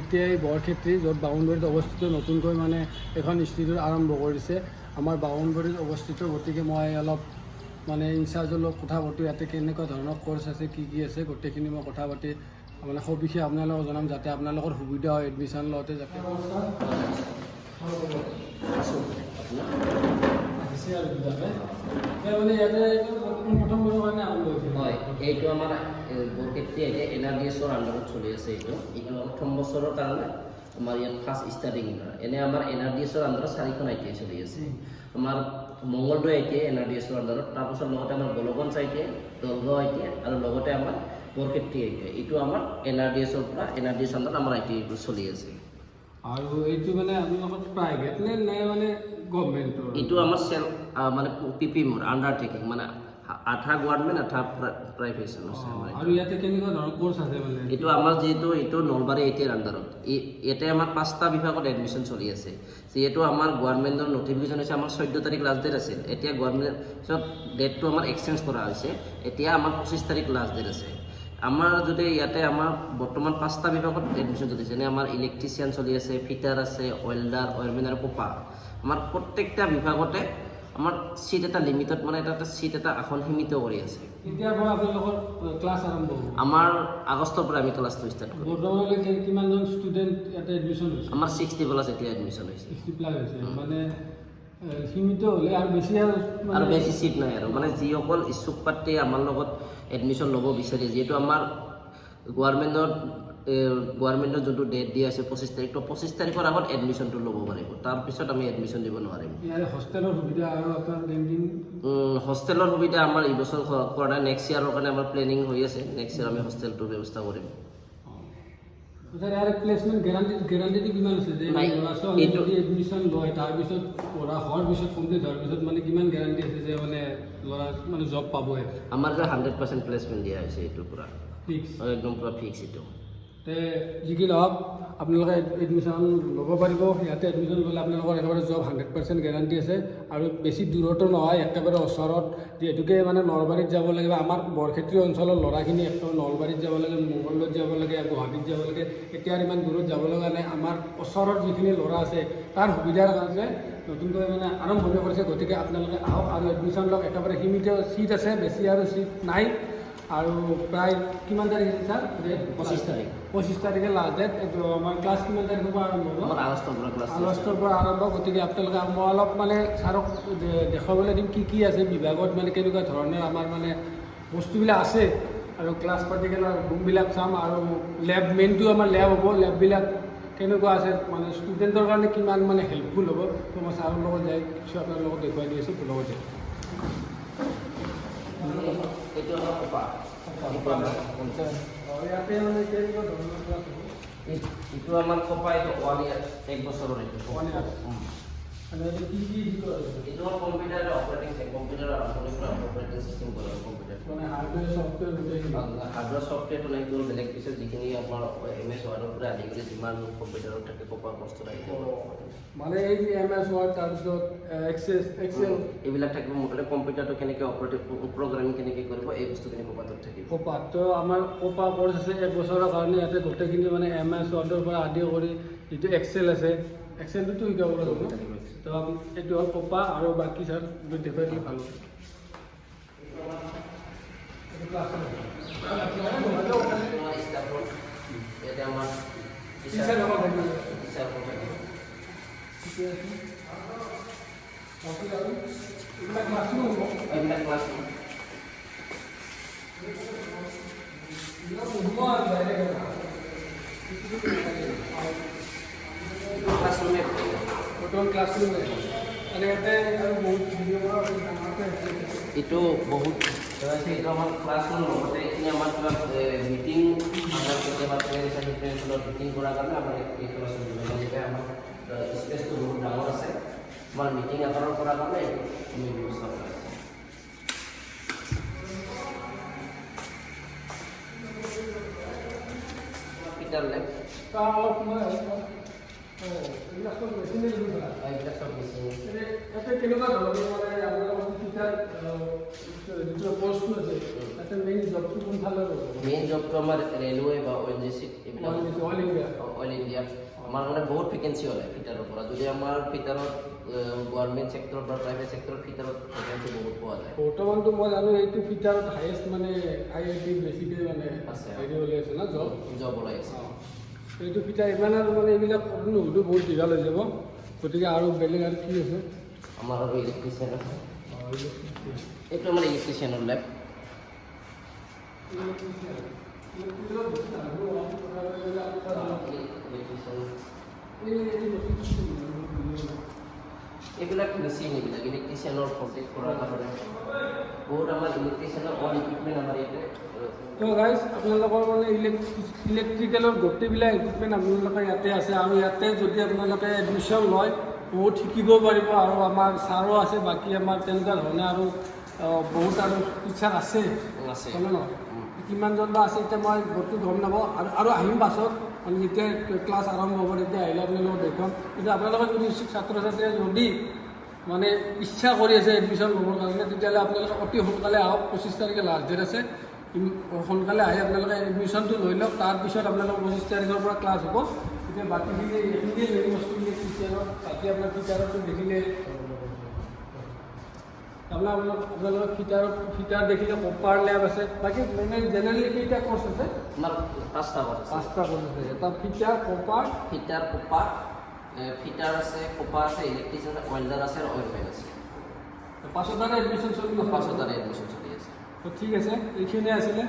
ITI Barkhetri য'ত বামুণবাৰীত অৱস্থিত নতুনকৈ মানে এখন ইনষ্টিটিউট আৰম্ভ কৰিছে আমাৰ বামুণবাৰীত অৱস্থিত। গতিকে মই অলপ মানে ইনচাৰ্জৰ লগত কথা পাতি ইয়াতে কেনেকুৱা ধৰণৰ কোৰ্চ আছে কি আছে গোটেইখিনি মই কথা পাতি মানে সবিশেষ আপোনালোকক জনাম যাতে আপোনালোকৰ সুবিধা হয় এডমিশ্যন লওঁতে যাতে মানে ইয়াতে প্ৰথমবাৰৰ কাৰণে আৰম্ভ হৈছে। হয়, এইটো আমাৰ বৰক্ষেত্ৰী NRDSৰ আণ্ডাৰত চলি আছে। এইটো প্ৰথম বছৰৰ কাৰণে আমাৰ ইয়াত ফাৰ্ষ্ট ষ্টাৰ্টিং এনে আমাৰ NRDSৰ আণ্ডাৰত 4খন ITI চলি আছে। আমাৰ মংগলদৈ ITI NRDSৰ আণ্ডাৰত, তাৰপিছত লগতে আমাৰ গোলগঞ্জ ITI, দলগাঁও ITI আৰু লগতে আমাৰ বৰক্ষেত্ৰী ITI। এইটো আমাৰ NRDSৰ পৰা NRDS আণ্ডাৰত আমাৰ ITI চলি আছে। আৰু এইটো মানে আপোনালোকৰ প্ৰাইভেট নে মানে গভৰ্ণমেণ্টৰ? এইটো আমাৰ মানে PP মোৰ আণ্ডাৰটেকিং, মানে আধা গভৰ্ণমেণ্ট আধা প্ৰাইভেচন আছে। আৰু ইয়াতে কেনেকুৱা ধৰণৰ কোৰ্চ আছে মানে? এইটো আমাৰ এইটো নলবাৰী ITIৰ আণ্ডাৰত। ইয়াতে আমাৰ 5টা বিভাগত এডমিশ্যন চলি আছে। যিহেতু আমাৰ গভৰ্ণমেণ্টৰ নটিফিকেশ্যন হৈছে আমাৰ 14 তাৰিখ লাষ্ট ডেট আছিল। এতিয়া গভৰ্ণমেণ্টত ডেটটো আমাৰ এক্সচেঞ্জ কৰা হৈছে। এতিয়া আমাৰ 25 তাৰিখ লাষ্ট ডেট আছে। আমাৰ যদি ইয়াতে আমাৰ বৰ্তমান 5টা বিভাগত এডমিশ্যন চলিছে। যেনে আমাৰ ইলেক্ট্ৰিচিয়ান চলি আছে, ফিটাৰ আছে, ৱেল্ডাৰ, ৱায়াৰমেন আৰু কোপা। আমাৰ প্ৰত্যেকটা বিভাগতে আমাৰ চিট এটা লিমিটত, মানে এটা চিট এটা আসন সীমিত কৰি আছে। এতিয়াৰ পৰা আপোনালোকৰ ক্লাছ আৰম্ভ হ'ব? আমাৰ আগষ্টৰ পৰা আমি ক্লাছটো ষ্টাৰ্ট কৰিম। বৰ্তমানলৈকে কিমানজন ষ্টুডেণ্ট ইয়াতে এডমিশ্যন হৈছে? আমাৰ 60+ এতিয়া এডমিশ্যন হৈছে। 60+ হৈছে। মানে সীমিত হ'লে আৰু বেছি চিট নাই আৰু মানে যিসকল ইচ্ছুক প্ৰাৰ্থীয়ে আমাৰ লগত এডমিশ্যন ল'ব বিচাৰে, যিহেতু আমাৰ গভৰ্ণমেণ্টৰ যোনটো ডেট দিয়া আছে 25 তাৰিখ, তো 25 তাৰিখৰ আগত এডমিশ্যনটো ল'ব পাৰিব। তাৰপিছত আমি এডমিশ্যন দিব নোৱাৰিম। হোষ্টেলৰ সুবিধা আৰু আপোনাৰ কেণ্টিন? হোষ্টেলৰ সুবিধা আমাৰ এইবছৰ কৰা নাই, নেক্সট ইয়াৰৰ কাৰণে আমাৰ প্লেনিং হৈ আছে। নেক্সট ইয়াৰ আমি হোষ্টেলটোৰ ব্যৱস্থা কৰিম। প্লেচমেণ্ট গেৰাণ্টিটো কিমান আছে যে ল'ৰা ছোৱালী যদি এডমিশ্যন লয় তাৰপিছত পঢ়া হোৱাৰ পিছত কমপ্লিট হোৱাৰ পিছত মানে কিমান গেৰাণ্টি আছে যে মানে ল'ৰা মানে জব পাবই? আমাৰ 100% প্লেচমেণ্ট দিয়া হৈছে। এইটোৰ পৰা ফিক্স, একদম পুৰা ফিক্স। এইটো যি কি নহওক আপোনালোকে এডমিশ্যন ল'ব পাৰিব। ইয়াতে এডমিশ্যন ল'লে আপোনালোকৰ একেবাৰে জব 100% গেৰাণ্টি আছে। আৰু বেছি দূৰতো নহয়, একেবাৰে ওচৰত। যিহেতুকে মানে নলবাৰীত যাব লাগিব, আমাৰ বৰক্ষেত্ৰী অঞ্চলৰ ল'ৰাখিনি একেবাৰে নলবাৰীত যাব লাগে, মংগলদৈত যাব লাগে, গুৱাহাটীত যাব লাগে। এতিয়া ইমান দূৰত যাব লগা নাই। আমাৰ ওচৰত যিখিনি ল'ৰা আছে তাৰ সুবিধাৰ কাৰণে নতুনকৈ মানে আৰম্ভণি কৰিছে। গতিকে আপোনালোকে আহক আৰু এডমিশ্যন লওক। একেবাৰে সীমিত চিট আছে, বেছি আৰু চিট নাই। আৰু প্ৰায় কিমান তাৰিখ আছে ছাৰ? 25 তাৰিখ। 25 তাৰিখে লাষ্ট ডেট। এইটো আমাৰ ক্লাছ কিমান তাৰিখৰ পৰা আৰম্ভ হ'ব? আগষ্টৰ পৰা আৰম্ভ। গতিকে আপোনালোকে মই অলপ মানে ছাৰক দেখুৱাবলৈ দিম কি আছে বিভাগত, মানে কেনেকুৱা ধৰণৰ আমাৰ মানে বস্তুবিলাক আছে। আৰু ক্লাছ পাৰ্টিকুলাৰ ৰুমবিলাক চাম আৰু মেইনটো আমাৰ লেব হ'ব। লেববিলাক কেনেকুৱা আছে, মানে ষ্টুডেণ্টৰ কাৰণে কিমান মানে হেল্পফুল হ'ব। তো মই ছাৰৰ লগত যাই কিছু আপোনাৰ লগত দেখুৱাই দি আছোঁ লগতে। ইয়াতে মানে কেনেকুৱা ধৰণৰ ক্লাছ হ'ব? এইটো আমাৰ কপা, এইটো 1 ইয়াৰ 1 বছৰৰ। এইটো এইটো কম্পিউটাৰ অপাৰেটিং চিষ্টেম কৰে। কম্পিউটাৰ মানে হাৰ্ডৱেৰ ছফ্টৱেৰটো নাই, বেলেগ পিছত যিখিনি আপোনাৰ MS ৱৰ্ডৰ পৰা আদি কৰি যিমান কম্পিউটাৰত থাকে কপা বস্তু আহিব। মানে এই যে MS ৱৰ্ড তাৰপিছত এক্সেল এইবিলাক থাকিব। মুঠতে কম্পিউটাৰটো কেনেকৈ প্ৰগ্ৰামিং কেনেকৈ কৰিব এই বস্তুখিনি কপাটোত থাকিব। তো আমাৰ কপা কোৰ্চ আছে 1 বছৰৰ কাৰণে। ইয়াতে গোটেইখিনি মানে MS ৱৰ্ডৰ পৰা আদি কৰি যিটো এক্সেল আছে, এক্সেলটোতো শিকাব লাগিব। তো এইটো হ'ল কপা আৰু বাকী ছাৰ দেখুৱাই দিলে ভাল হ'ব। ক্লাছৰুম এইটো বহুত এইটো আমাৰ ক্লাছৰুম লগতে এইখিনি আমাৰ কিবা মিটিং আমাৰ কেতিয়াবা মিটিং কৰাৰ কাৰণে আমাৰ এই ক্লাছৰুম যেনেকৈ আমাৰ স্পেচটো বহুত ডাঙৰ আছে। আমাৰ মিটিং আকাৰৰ কৰাৰ কাৰণে আমি ব্যৱস্থা কৰা আছে। কম্পিউটাৰ লেব অলপ সময় এইবিলাক চব মেচিনেৰী সুবিধা। এইবিলাক চব মেচিন। তাতে কেনেকুৱা ধৰণৰ মানে আপোনালোকৰ ফিচাৰ যিটো পষ্টটো আছে তাতে মেইন জবটো কোনফালে মেইন জবটো আমাৰ ৰেলৱে বা ONGC এইবিলাক অল ইণ্ডিয়া অল ইণ্ডিয়া আমাৰ মানে বহুত ভেকেঞ্চি ওলায় ফিটাৰৰ পৰা যদি আমাৰ ফিটাৰত গভৰ্ণমেণ্ট ছেক্টৰত বা প্ৰাইভেট ছেক্টৰত ফিটাৰত ভেকেঞ্চি বহুত পোৱা যায় বৰ্তমানটো মই জানো এইটো ফিচাৰত হাইয়েষ্ট মানে IIT বেছিকৈ মানে আছে। হেৰি ওলাই আছে ন জব জব ওলাই আছে এইটো ফিচাৰ ইমান আৰু মানে এইবিলাক নুসুধো বহুত দীঘল হৈ যাব গতিকে আৰু বেলেগ আৰু কি আছে আমাৰ আৰু ইলেক্ট্ৰিচিয়ান আছে এইটো আমাৰ ইলেক্ট্ৰিচিয়ানৰ লেব এইবিলাক মেচিন এইবিলাক ইলেক্ট্ৰিচিয়ানৰ প্ৰজেক্ট কৰাৰ কাৰণে বহুত আমাৰ ইলেক্ট্ৰিচিয়ানৰ অল ইকুইপমেণ্ট আমাৰ ইয়াতে তো গাইজ আপোনালোকৰ মানে ইলেক্ট্ৰিকেলৰ গোটেইবিলাক ইকুইপমেণ্ট আপোনালোকৰ ইয়াতে আছে আৰু ইয়াতে যদি আপোনালোকে এডমিশ্যন লয় বহুত শিকিব পাৰিব আৰু আমাৰ ছাৰো আছে বাকী আমাৰ তেনেকুৱা ধৰণে আৰু বহুত আৰু টিচাৰ আছে আছে হয়নে নহয় কিমানজন বা আছে এতিয়া মই বস্তু গম নাপাওঁ আৰু আহিম পাছত মানে যেতিয়া ক্লাছ আৰম্ভ হ'ব তেতিয়া আহিলে আপোনালোকক দেখুৱাম কিন্তু আপোনালোকে যদি ছাত্ৰ ছাত্ৰীয়ে যদি মানে ইচ্ছা কৰি আছে এডমিশ্যন ল'বৰ কাৰণে তেতিয়াহ'লে আপোনালোকে অতি সোনকালে আহক 25 তাৰিখে লাষ্ট ডেট আছে সোনকালে আহি আপোনালোকে এডমিশ্যনটো লৈ লওক তাৰপিছত আপোনালোকৰ 25 তাৰিখৰ পৰা ক্লাছ হ'ব তেতিয়া বাকীখিনি এইখিনিয়ে মেইন বস্তুখিনি টিচাৰত বাকী আপোনাৰ টিচাৰতো দেখিলে আপোনালোকৰ ফিটাৰ দেখিলে কপাৰ লেব আছে বাকী মানে জেনেৰেলি কেইটা কোৰ্চ আছে আমাৰ 5টা কোৰ্চ আছে 5টা কোৰ্চ আছে এটা fitter copper fitter copper fitter আছে কপাৰ আছে ইলেক্ট্ৰিচিয়ান আছে ৱেল্ডাৰ আছে আৰু অইলমেন আছে 5টাৰে এডমিশ্যন চলি আছে 5টাৰে এডমিশ্যন চলি আছে তো ঠিক আছে এইখিনিয়ে আছিলে